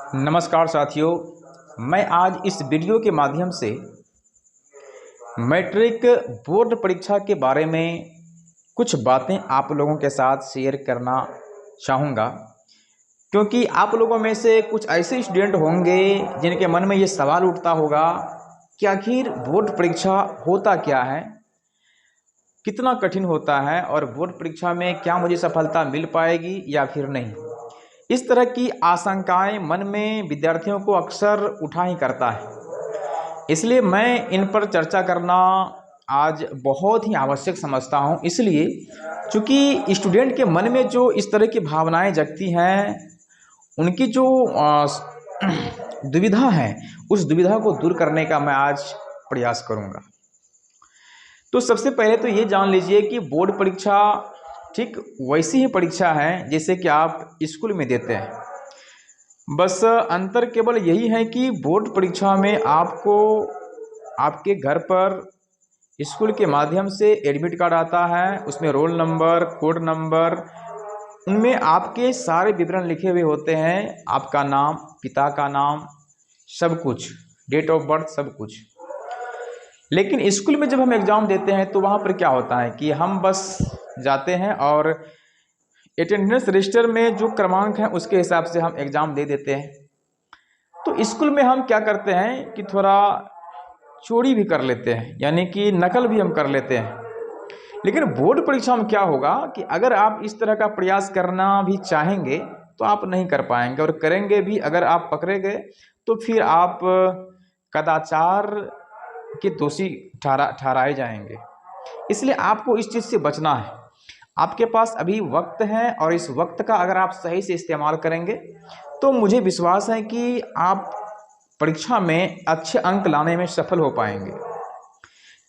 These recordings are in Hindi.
नमस्कार साथियों, मैं आज इस वीडियो के माध्यम से मैट्रिक बोर्ड परीक्षा के बारे में कुछ बातें आप लोगों के साथ शेयर करना चाहूँगा, क्योंकि आप लोगों में से कुछ ऐसे स्टूडेंट होंगे जिनके मन में ये सवाल उठता होगा कि आखिर बोर्ड परीक्षा होता क्या है, कितना कठिन होता है और बोर्ड परीक्षा में क्या मुझे सफलता मिल पाएगी या फिर नहीं। इस तरह की आशंकाएं मन में विद्यार्थियों को अक्सर उठा ही करता है। इसलिए मैं इन पर चर्चा करना आज बहुत ही आवश्यक समझता हूं। इसलिए चूँकि स्टूडेंट के मन में जो इस तरह की भावनाएं जगती हैं, उनकी जो दुविधा है, उस दुविधा को दूर करने का मैं आज प्रयास करूंगा। तो सबसे पहले तो ये जान लीजिए कि बोर्ड परीक्षा ठीक वैसी ही परीक्षा है जैसे कि आप स्कूल में देते हैं। बस अंतर केवल यही है कि बोर्ड परीक्षा में आपको आपके घर पर स्कूल के माध्यम से एडमिट कार्ड आता है, उसमें रोल नंबर, कोड नंबर, उनमें आपके सारे विवरण लिखे हुए होते हैं, आपका नाम, पिता का नाम, सब कुछ, डेट ऑफ बर्थ, सब कुछ। लेकिन स्कूल में जब हम एग्ज़ाम देते हैं तो वहाँ पर क्या होता है कि हम बस जाते हैं और अटेंडेंस रजिस्टर में जो क्रमांक है उसके हिसाब से हम एग्ज़ाम दे देते हैं। तो स्कूल में हम क्या करते हैं कि थोड़ा चोरी भी कर लेते हैं, यानी कि नकल भी हम कर लेते हैं। लेकिन बोर्ड परीक्षा में क्या होगा कि अगर आप इस तरह का प्रयास करना भी चाहेंगे तो आप नहीं कर पाएंगे, और करेंगे भी अगर आप पकड़े गए तो फिर आप कदाचार के दोषी ठहराए जाएंगे। इसलिए आपको इस चीज़ से बचना है। आपके पास अभी वक्त है और इस वक्त का अगर आप सही से इस्तेमाल करेंगे तो मुझे विश्वास है कि आप परीक्षा में अच्छे अंक लाने में सफल हो पाएंगे।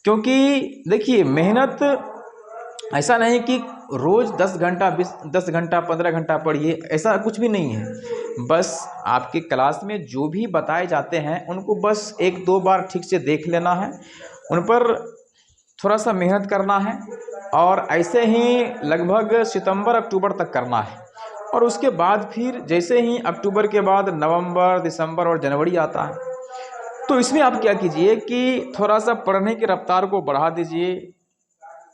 क्योंकि देखिए, मेहनत ऐसा नहीं कि रोज़ 10 घंटा 10 घंटा 15 घंटा पढ़िए, ऐसा कुछ भी नहीं है। बस आपके क्लास में जो भी बताए जाते हैं उनको बस 1-2 बार ठीक से देख लेना है, उन पर थोड़ा सा मेहनत करना है, और ऐसे ही लगभग सितंबर अक्टूबर तक करना है। और उसके बाद फिर जैसे ही अक्टूबर के बाद नवंबर, दिसंबर और जनवरी आता है, तो इसमें आप क्या कीजिए कि थोड़ा सा पढ़ने की रफ्तार को बढ़ा दीजिए।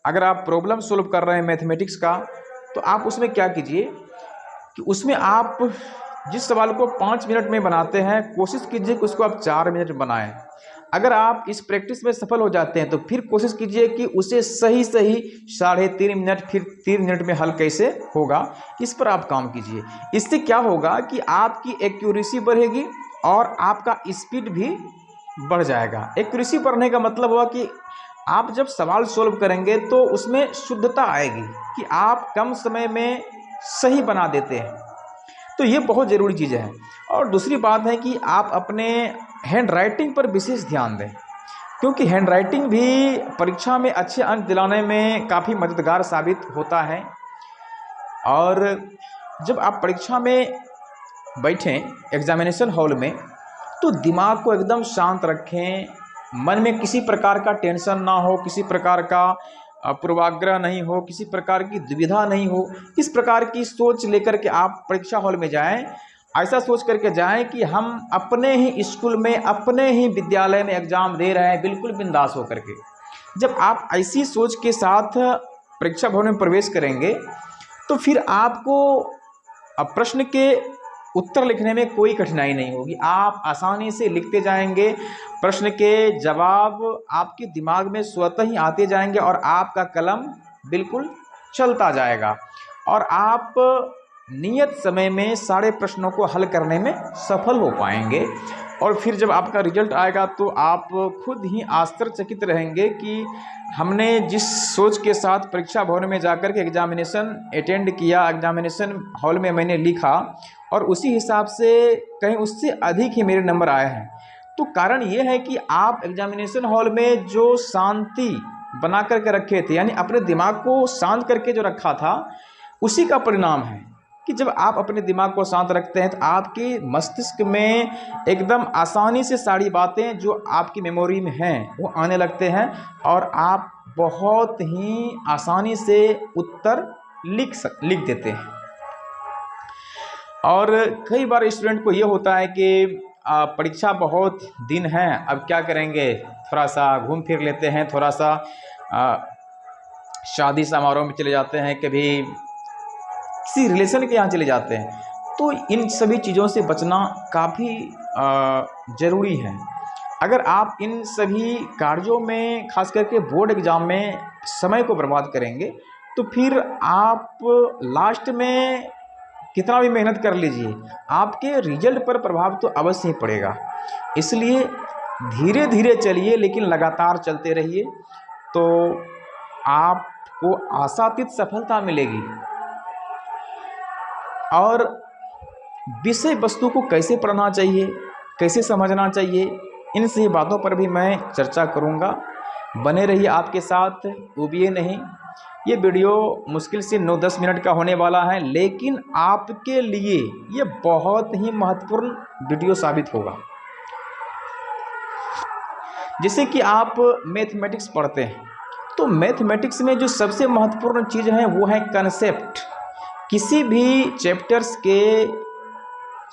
अगर आप प्रॉब्लम सोल्व कर रहे हैं मैथमेटिक्स का, तो आप उसमें क्या कीजिए कि उसमें आप जिस सवाल को 5 मिनट में बनाते हैं, कोशिश कीजिए कि उसको आप 4 मिनट में बनाएं। अगर आप इस प्रैक्टिस में सफल हो जाते हैं तो फिर कोशिश कीजिए कि उसे सही 3.5 मिनट, फिर 3 मिनट में हल कैसे होगा, इस पर आप काम कीजिए। इससे क्या होगा कि आपकी एक्यूरेसी बढ़ेगी और आपका स्पीड भी बढ़ जाएगा। एक्यूरेसी बढ़ने का मतलब हुआ कि आप जब सवाल सोल्व करेंगे तो उसमें शुद्धता आएगी कि आप कम समय में सही बना देते हैं। तो ये बहुत ज़रूरी चीज़ है। और दूसरी बात है कि आप अपने हैंड राइटिंग पर विशेष ध्यान दें, क्योंकि हैंड राइटिंग भी परीक्षा में अच्छे अंक दिलाने में काफ़ी मददगार साबित होता है। और जब आप परीक्षा में बैठें एग्जामिनेशन हॉल में, तो दिमाग को एकदम शांत रखें, मन में किसी प्रकार का टेंशन ना हो, किसी प्रकार का पूर्वाग्रह नहीं हो, किसी प्रकार की दुविधा नहीं हो। इस प्रकार की सोच लेकर के आप परीक्षा हॉल में जाएं। ऐसा सोच करके जाएं कि हम अपने ही स्कूल में, अपने ही विद्यालय में एग्ज़ाम दे रहे हैं, बिल्कुल बिंदास होकर के। जब आप ऐसी सोच के साथ परीक्षा भवन में प्रवेश करेंगे तो फिर आपको प्रश्न के उत्तर लिखने में कोई कठिनाई नहीं होगी। आप आसानी से लिखते जाएंगे, प्रश्न के जवाब आपके दिमाग में स्वतः ही आते जाएंगे और आपका कलम बिल्कुल चलता जाएगा, और आप नियत समय में सारे प्रश्नों को हल करने में सफल हो पाएंगे। और फिर जब आपका रिजल्ट आएगा तो आप खुद ही आश्चर्यचकित रहेंगे कि हमने जिस सोच के साथ परीक्षा भवन में जाकर के एग्जामिनेशन अटेंड किया, एग्जामिनेशन हॉल में मैंने लिखा, और उसी हिसाब से कहीं उससे अधिक ही मेरे नंबर आए हैं। तो कारण ये है कि आप एग्जामिनेशन हॉल में जो शांति बना करके रखे थे, यानी अपने दिमाग को शांत करके जो रखा था, उसी का परिणाम है कि जब आप अपने दिमाग को शांत रखते हैं तो आपके मस्तिष्क में एकदम आसानी से सारी बातें जो आपकी मेमोरी में हैं वो आने लगते हैं, और आप बहुत ही आसानी से उत्तर लिख देते हैं। और कई बार स्टूडेंट को ये होता है कि परीक्षा बहुत दिन है, अब क्या करेंगे, थोड़ा सा घूम फिर लेते हैं, थोड़ा सा शादी समारोह में चले जाते हैं, कभी किसी रिलेशन के यहाँ चले जाते हैं। तो इन सभी चीज़ों से बचना काफ़ी ज़रूरी है। अगर आप इन सभी कार्यों में, खास करके बोर्ड एग्ज़ाम में समय को बर्बाद करेंगे तो फिर आप लास्ट में कितना भी मेहनत कर लीजिए, आपके रिजल्ट पर प्रभाव तो अवश्य ही पड़ेगा। इसलिए धीरे धीरे चलिए, लेकिन लगातार चलते रहिए, तो आपको आशातीत सफलता मिलेगी। और विषय वस्तु को कैसे पढ़ना चाहिए, कैसे समझना चाहिए, इन सभी बातों पर भी मैं चर्चा करूंगा। बने रहिए आपके साथ, ऊबिए नहीं। ये वीडियो मुश्किल से 9-10 मिनट का होने वाला है, लेकिन आपके लिए ये बहुत ही महत्वपूर्ण वीडियो साबित होगा। जैसे कि आप मैथमेटिक्स पढ़ते हैं, तो मैथमेटिक्स में जो सबसे महत्वपूर्ण चीज़ है वो है कंसेप्ट। किसी भी चैप्टर्स के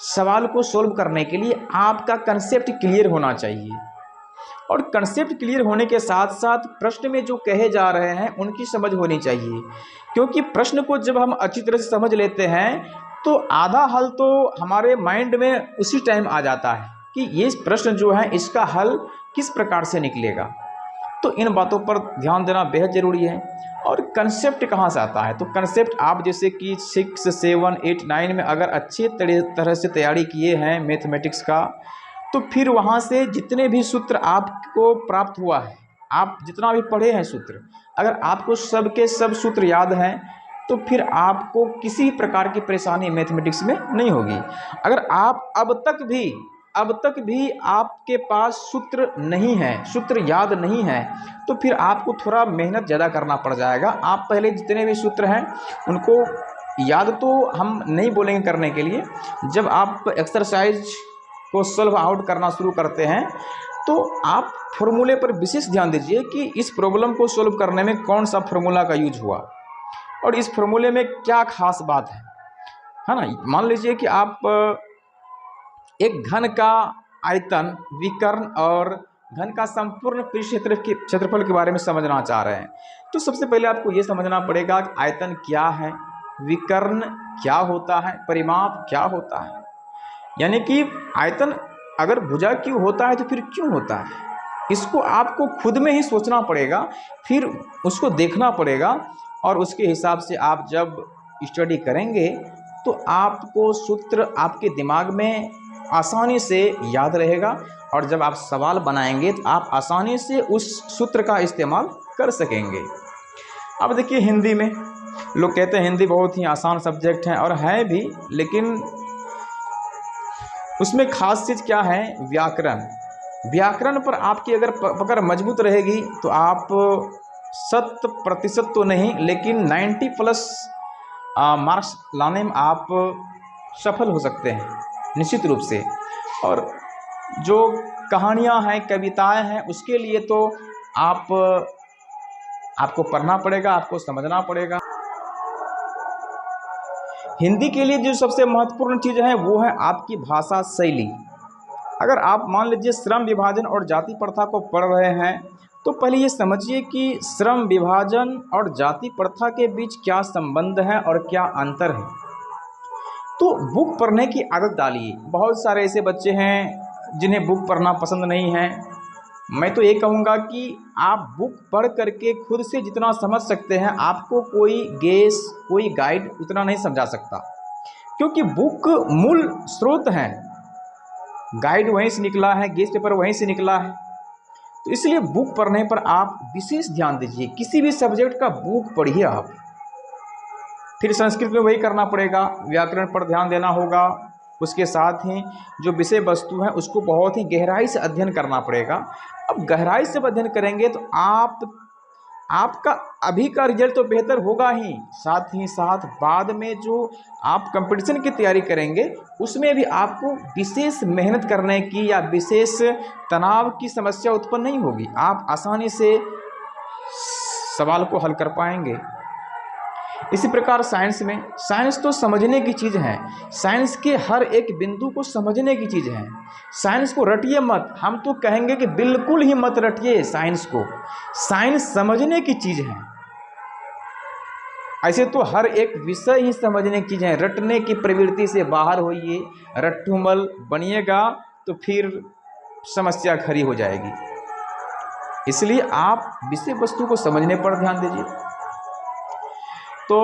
सवाल को सोल्व करने के लिए आपका कंसेप्ट क्लियर होना चाहिए, और कंसेप्ट क्लियर होने के साथ साथ प्रश्न में जो कहे जा रहे हैं उनकी समझ होनी चाहिए। क्योंकि प्रश्न को जब हम अच्छी तरह से समझ लेते हैं तो आधा हल तो हमारे माइंड में उसी टाइम आ जाता है कि ये प्रश्न जो है इसका हल किस प्रकार से निकलेगा। तो इन बातों पर ध्यान देना बेहद ज़रूरी है। और कंसेप्ट कहाँ से आता है, तो कंसेप्ट आप जैसे कि 6, 7, 8, 9 में अगर अच्छे तरह से तैयारी किए हैं मैथमेटिक्स का, तो फिर वहाँ से जितने भी सूत्र आपको प्राप्त हुआ है, आप जितना भी पढ़े हैं सूत्र, अगर आपको सब के सब सूत्र याद हैं तो फिर आपको किसी प्रकार की परेशानी मैथमेटिक्स में नहीं होगी। अगर आप अब तक भी आपके पास सूत्र नहीं है, सूत्र याद नहीं है, तो फिर आपको थोड़ा मेहनत ज़्यादा करना पड़ जाएगा। आप पहले जितने भी सूत्र हैं उनको याद तो हम नहीं बोलेंगे करने के लिए, जब आप एक्सरसाइज को सॉल्व आउट करना शुरू करते हैं तो आप फॉर्मूले पर विशेष ध्यान दीजिए कि इस प्रॉब्लम को सॉल्व करने में कौन सा फार्मूला का यूज हुआ और इस फार्मूले में क्या खास बात है ना। मान लीजिए कि आप एक घन का आयतन, विकर्ण और घन का संपूर्ण पृष्ठ क्षेत्रफल के बारे में समझना चाह रहे हैं, तो सबसे पहले आपको ये समझना पड़ेगा कि आयतन क्या है, विकर्ण क्या होता है, परिमाप क्या होता है। यानी कि आयतन अगर भुजा क्यों होता है तो फिर क्यों होता है, इसको आपको खुद में ही सोचना पड़ेगा, फिर उसको देखना पड़ेगा, और उसके हिसाब से आप जब स्टडी करेंगे तो आपको सूत्र आपके दिमाग में आसानी से याद रहेगा, और जब आप सवाल बनाएंगे तो आप आसानी से उस सूत्र का इस्तेमाल कर सकेंगे। अब देखिए, हिंदी में लोग कहते हैं हिंदी बहुत ही आसान सब्जेक्ट है, और है भी, लेकिन उसमें खास चीज़ क्या है, व्याकरण। व्याकरण पर आपकी अगर पकड़ मजबूत रहेगी तो आप 100% तो नहीं, लेकिन 90+ मार्क्स लाने में आप सफल हो सकते हैं निश्चित रूप से। और जो कहानियाँ हैं, कविताएं हैं, उसके लिए तो आपको पढ़ना पड़ेगा, आपको समझना पड़ेगा। हिंदी के लिए जो सबसे महत्वपूर्ण चीज़ है वो है आपकी भाषा शैली। अगर आप मान लीजिए श्रम विभाजन और जाति प्रथा को पढ़ रहे हैं तो पहले ये समझिए कि श्रम विभाजन और जाति प्रथा के बीच क्या संबंध है और क्या अंतर है। तो बुक पढ़ने की आदत डालिए। बहुत सारे ऐसे बच्चे हैं जिन्हें बुक पढ़ना पसंद नहीं है। मैं तो ये कहूँगा कि आप बुक पढ़ करके खुद से जितना समझ सकते हैं, आपको कोई गेस, कोई गाइड उतना नहीं समझा सकता, क्योंकि बुक मूल स्रोत है, गाइड वहीं से निकला है, गेस पेपर वहीं से निकला है। तो इसलिए बुक पढ़ने पर आप विशेष ध्यान दीजिए। किसी भी सब्जेक्ट का बुक पढ़िए आप। फिर संस्कृत में वही करना पड़ेगा, व्याकरण पर ध्यान देना होगा, उसके साथ ही जो विषय वस्तु है उसको बहुत ही गहराई से अध्ययन करना पड़ेगा। अब गहराई से अध्ययन करेंगे तो आपका अभी का रिजल्ट तो बेहतर होगा ही, साथ ही साथ बाद में जो आप कंपटीशन की तैयारी करेंगे उसमें भी आपको विशेष मेहनत करने की या विशेष तनाव की समस्या उत्पन्न नहीं होगी। आप आसानी से सवाल को हल कर पाएंगे। इसी प्रकार साइंस में, साइंस तो समझने की चीज़ है, साइंस के हर एक बिंदु को समझने की चीज़ है। साइंस को रटिए मत, हम तो कहेंगे कि बिल्कुल ही मत रटिए साइंस को, साइंस समझने की चीज़ है। ऐसे तो हर एक विषय ही समझने की चीज़ है, रटने की प्रवृत्ति से बाहर होइए, रट्टूमल बनिएगा तो फिर समस्या खड़ी हो जाएगी। इसलिए आप विषय वस्तु को समझने पर ध्यान दीजिए। तो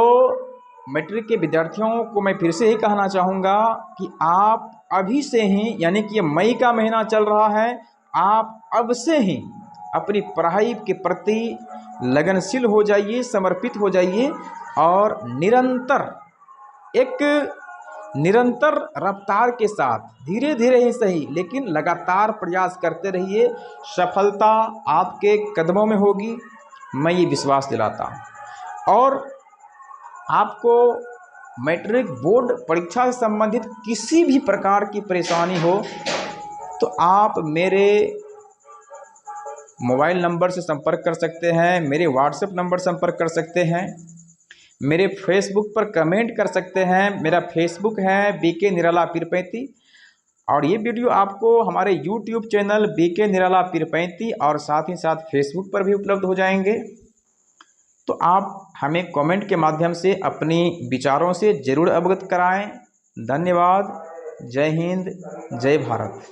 मैट्रिक के विद्यार्थियों को मैं फिर से ही कहना चाहूँगा कि आप अभी से ही, यानी कि ये मई का महीना चल रहा है, आप अब से ही अपनी पढ़ाई के प्रति लगनशील हो जाइए, समर्पित हो जाइए और निरंतर रफ्तार के साथ, धीरे धीरे ही सही लेकिन लगातार प्रयास करते रहिए। सफलता आपके कदमों में होगी, मैं ये विश्वास दिलाता हूँ। और आपको मैट्रिक बोर्ड परीक्षा से संबंधित किसी भी प्रकार की परेशानी हो तो आप मेरे मोबाइल नंबर से संपर्क कर सकते हैं, मेरे व्हाट्सएप नंबर संपर्क कर सकते हैं, मेरे फेसबुक पर कमेंट कर सकते हैं। मेरा फेसबुक है बीके निराला पीर 35 और ये वीडियो आपको हमारे यूट्यूब चैनल बीके निराला पीर 35 और साथ ही साथ फेसबुक पर भी उपलब्ध हो जाएंगे। तो आप हमें कमेंट के माध्यम से अपनी विचारों से ज़रूर अवगत कराएं। धन्यवाद। जय हिंद, जय भारत।